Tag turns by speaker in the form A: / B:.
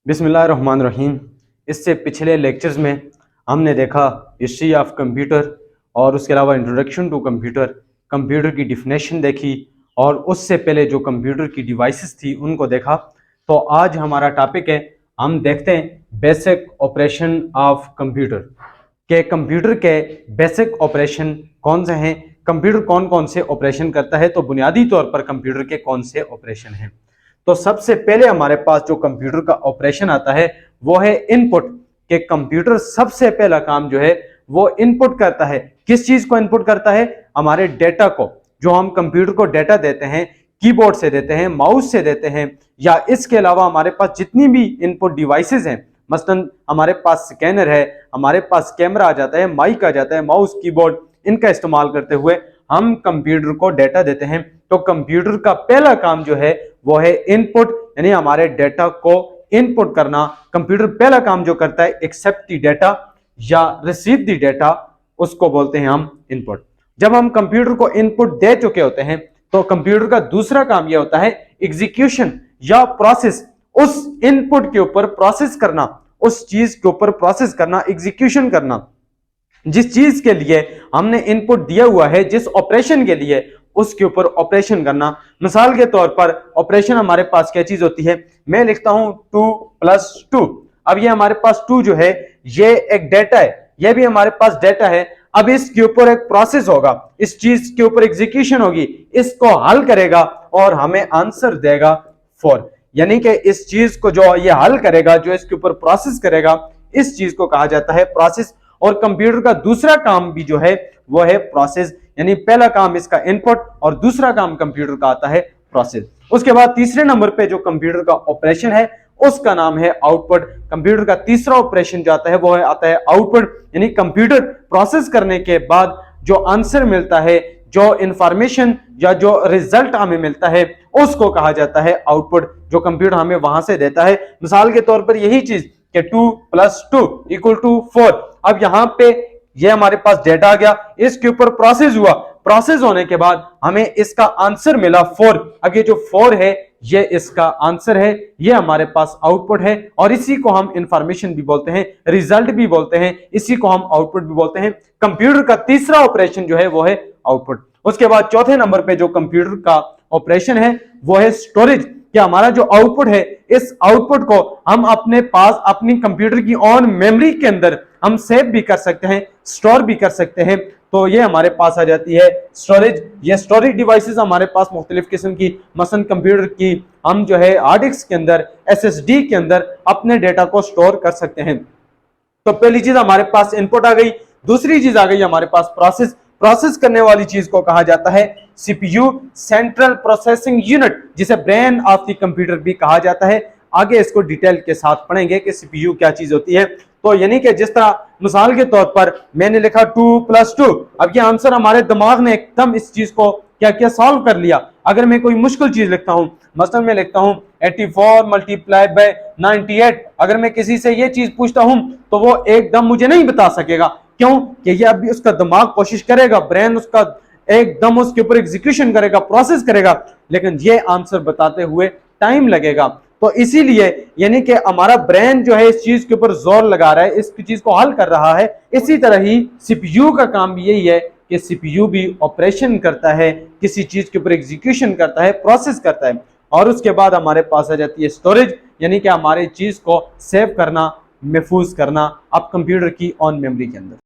A: बिस्मिल्लाहिर्रहमानिर्रहीम। इससे पिछले लेक्चर्स में हमने देखा हिस्ट्री ऑफ कंप्यूटर और उसके अलावा इंट्रोडक्शन टू कंप्यूटर, कंप्यूटर की डिफिनेशन देखी और उससे पहले जो कंप्यूटर की डिवाइसेस थी उनको देखा। तो आज हमारा टॉपिक है, हम देखते हैं बेसिक ऑपरेशन ऑफ कंप्यूटर के कंप्यूटर के बेसिक ऑपरेशन कौन से हैं, कंप्यूटर कौन कौन से ऑपरेशन करता है। तो बुनियादी तौर पर कंप्यूटर के कौन से ऑपरेशन हैं। तो सबसे पहले हमारे पास जो कंप्यूटर का ऑपरेशन आता है वो है इनपुट। के कंप्यूटर सबसे पहला काम जो है वो इनपुट करता है। किस चीज को इनपुट करता है? हमारे डेटा को। जो हम कंप्यूटर को डेटा देते हैं, कीबोर्ड से देते हैं, माउस से देते हैं, या इसके अलावा हमारे पास जितनी भी इनपुट डिवाइसेस हैं, मसलन हमारे पास स्कैनर है, हमारे पास कैमरा आ जाता है, माइक आ जाता है, माउस, कीबोर्ड, इनका इस्तेमाल करते हुए हम कंप्यूटर को डेटा देते हैं। तो कंप्यूटर का पहला काम जो है वो है इनपुट, यानी हमारे डेटा को इनपुट करना। कंप्यूटर पहला काम जो करता है एक्सेप्ट द डेटा या रिसीव द डेटा, उसको बोलते हैं हम इनपुट। जब हम कंप्यूटर को इनपुट दे चुके होते हैं तो कंप्यूटर का दूसरा काम यह होता है एग्जीक्यूशन या प्रोसेस, उस इनपुट के ऊपर प्रोसेस करना, उस चीज के ऊपर प्रोसेस करना, एग्जीक्यूशन करना। जिस चीज के लिए हमने इनपुट दिया हुआ है, जिस ऑपरेशन के लिए, उसके ऊपर ऑपरेशन करना। मिसाल के तौर पर ऑपरेशन हमारे पास क्या चीज होती है? मैं लिखता हूं 2 + 2। अब ये हमारे पास 2 जो है ये एक डेटा है, ये भी हमारे पास डेटा है। अब इसके ऊपर एक प्रोसेस होगा, इस चीज के ऊपर एग्जीक्यूशन होगी, इसको हल करेगा और हमें आंसर देगा 4। यानी कि इस चीज को जो ये हल करेगा, जो इसके ऊपर प्रोसेस करेगा, इस चीज को कहा जाता है प्रोसेस। और कंप्यूटर का दूसरा काम भी जो है वो है प्रोसेस, यानी पहला काम इसका इनपुट और दूसरा काम कंप्यूटर का आता है प्रोसेस। उसके बाद तीसरे नंबर पे जो कंप्यूटर का ऑपरेशन है उसका नाम है आउटपुट। कंप्यूटर का तीसरा ऑपरेशन जो आता है वो आता है आउटपुट, यानी कंप्यूटर प्रोसेस करने के बाद जो आंसर मिलता है, जो इंफॉर्मेशन या जो रिजल्ट हमें मिलता है, उसको कहा जाता है आउटपुट, जो कंप्यूटर हमें वहां से देता है। मिसाल के तौर पर यही चीज कि 2 + 2 = 4। अब यहां पे ये हमारे पास डेटा आ गया, इसके ऊपर प्रोसेस हुआ, प्रोसेस होने के बाद हमें इसका आंसर मिला 4। अब ये जो 4 है ये इसका आंसर है, ये हमारे पास आउटपुट है और इसी को हम इंफॉर्मेशन भी बोलते हैं, रिजल्ट भी बोलते हैं, इसी को हम आउटपुट भी बोलते हैं। कंप्यूटर का तीसरा ऑपरेशन जो है वो है आउटपुट। उसके बाद चौथे नंबर पे जो कंप्यूटर का ऑपरेशन है वो है स्टोरेज। कि हमारा जो आउटपुट है, इस आउटपुट को हम अपने पास अपनी कंप्यूटर की ऑन मेमोरी के अंदर हम सेव भी कर सकते हैं, स्टोर भी कर सकते हैं। तो ये हमारे पास आ जाती है स्टोरेज। ये स्टोरेज डिवाइसेस हमारे पास मुख्तलिफ किस्म की, मसलन कंप्यूटर की हम जो है हार्ड डिस्क के अंदर, SSD के अंदर अपने डेटा को स्टोर कर सकते हैं। तो पहली चीज हमारे पास इनपुट आ गई, दूसरी चीज आ गई हमारे पास प्रोसेस। प्रोसेस करने वाली चीज को कहा जाता है CPU, सेंट्रल प्रोसेसिंग यूनिट, जिसे ब्रेन ऑफ द कंप्यूटर भी कहा जाता है। आगे इसको डिटेल के साथ पढ़ेंगे कि CPU क्या चीज होती है। तो यानी कि जिस तरह मिसाल के तौर पर मैंने लिखा 2 + 2, अब ये आंसर हमारे दिमाग ने एकदम इस चीज को क्या किया, सॉल्व कर लिया। अगर मैं कोई मुश्किल चीज लिखता हूं, मसलन मैं लिखता हूं 84 × 98, अगर मैं किसी से ये चीज पूछता हूं तो वो एकदम मुझे नहीं बता सकेगा। क्यों? कि ये अभी उसका दिमाग कोशिश करेगा, ब्रेन उसका एकदम उसके ऊपर एग्जीक्यूशन करेगा, प्रोसेस करेगा, लेकिन ये आंसर बताते हुए टाइम लगेगा। तो इसीलिए यानी कि हमारा ब्रेन जो है इस चीज के ऊपर जोर लगा रहा है, इस चीज को हल कर रहा है। इसी तरह ही CPU का काम भी यही है कि CPU भी ऑपरेशन करता है, किसी चीज के ऊपर एग्जीक्यूशन करता है, प्रोसेस करता है। और उसके बाद हमारे पास आ जाती है स्टोरेज, यानी कि हमारे चीज को सेव करना, महफूज करना अब कंप्यूटर की ऑन मेमोरी के अंदर।